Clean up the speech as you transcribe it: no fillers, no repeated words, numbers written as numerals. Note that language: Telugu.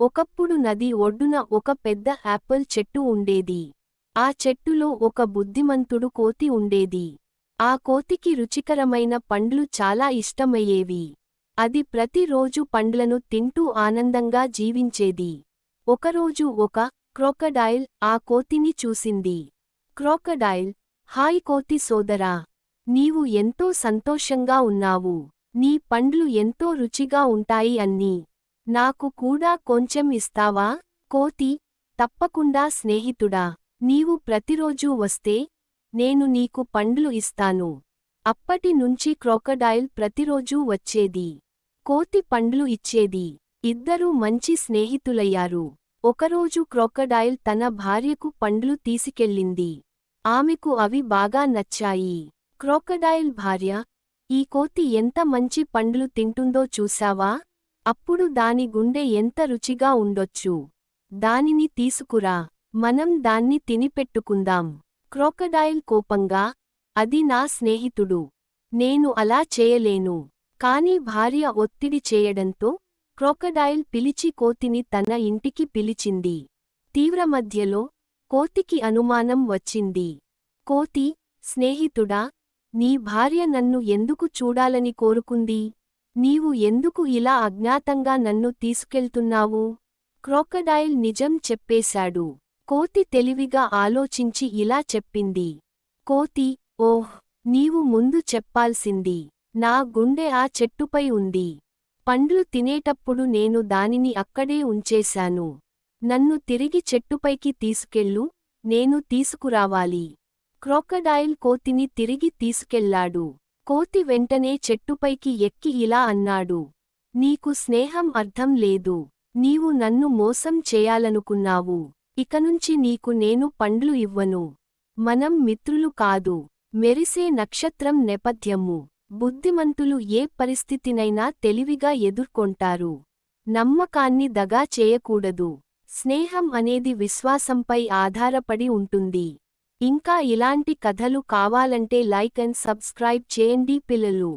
ఒకప్పుడు నది ఒడ్డున ఒక పెద్ద యాపిల్ చెట్టు ఉండేది. ఆ చెట్టులో ఒక బుద్ధిమంతుడు కోతి ఉండేది. ఆ కోతికి రుచికరమైన పండ్లు చాలా ఇష్టమయ్యేవి. అది ప్రతిరోజు పండ్లను తింటూ ఆనందంగా జీవించేది. ఒకరోజు ఒక క్రోకడైల్ ఆ కోతిని చూసింది. క్రోకడైల్, హాయ్ కోతి సోదరా! నీవు ఎంతో సంతోషంగా ఉన్నావు. నీ పండ్లు ఎంతో రుచిగా ఉంటాయి అన్నీ. నాకు కూడా కొంచెం ఇస్తావా? కోతి, తప్పకుండా స్నేహితుడా. నీవు ప్రతిరోజూ వస్తే నేను నీకు పండ్లు ఇస్తాను. అప్పటి నుంచి క్రోకడైల్ ప్రతిరోజూ వచ్చేది. కోతి పండ్లు ఇచ్చేది. ఇద్దరూ మంచి స్నేహితులయ్యారు. ఒకరోజు క్రోకడైల్ తన భార్యకు పండ్లు తీసుకెళ్ళింది. ఆమెకు అవి బాగా నచ్చాయి. క్రోకడైల్ భార్య, ఈ కోతి ఎంత మంచి పండ్లు తింటుందో చూశావా? అప్పుడు దాని గుండె ఎంత రుచిగా ఉండొచ్చు. దానిని తీసుకురా, మనం దాన్ని తినిపెట్టుకుందాం. క్రోకడైల్ కోపంగా, అది నా స్నేహితుడు. నేను అలా చేయలేను. కాని భార్య ఒత్తిడి చేయడంతో క్రోకడైల్ పిలిచి కోతిని తన ఇంటికి పిలిచింది. తీవ్రమధ్యలో కోతికి అనుమానం వచ్చింది. కోతి, స్నేహితుడా, నీ భార్య నన్ను ఎందుకు చూడాలని కోరుకుంది? నీవు ఎందుకు ఇలా అజ్ఞాతంగా నన్ను తీసుకెళ్తున్నావు? క్రోకడైల్ నిజం చెప్పేశాడు. కోతి తెలివిగా ఆలోచించి ఇలా చెప్పింది. కోతి, ఓహ్, నీవు ముందు చెప్పాల్సింది. నా గుండె ఆ చెట్టుపై ఉంది. పండ్లు తినేటప్పుడు నేను దానిని అక్కడే ఉంచేశాను. నన్ను తిరిగి చెట్టుపైకి తీసుకెళ్ళు, నేను తీసుకురావాలి. క్రోకడైల్ కోతిని తిరిగి తీసుకెళ్లాడు. కోతి వెంటనే చెట్టుపైకి ఎక్కి ఇలా అన్నాడు. నీకు స్నేహం అర్థం లేదు. నీవు నన్ను మోసం చేయాలనుకున్నావు. ఇకనుంచి నీకు నేను పండ్లు ఇవ్వను. మనం మిత్రులు కాదు. మెరిసే నక్షత్రం నేపథ్యము. బుద్ధిమంతులు ఏ పరిస్థితినైనా తెలివిగా ఎదుర్కొంటారు. నమ్మకాన్ని దగా చేయకూడదు. స్నేహం అనేది విశ్వాసంపై ఆధారపడి ఉంటుంది. ఇంకా ఇలాంటి కథలు కావాలంటే లైక్ అండ్ సబ్స్క్రైబ్ చేయండి పిల్లలు.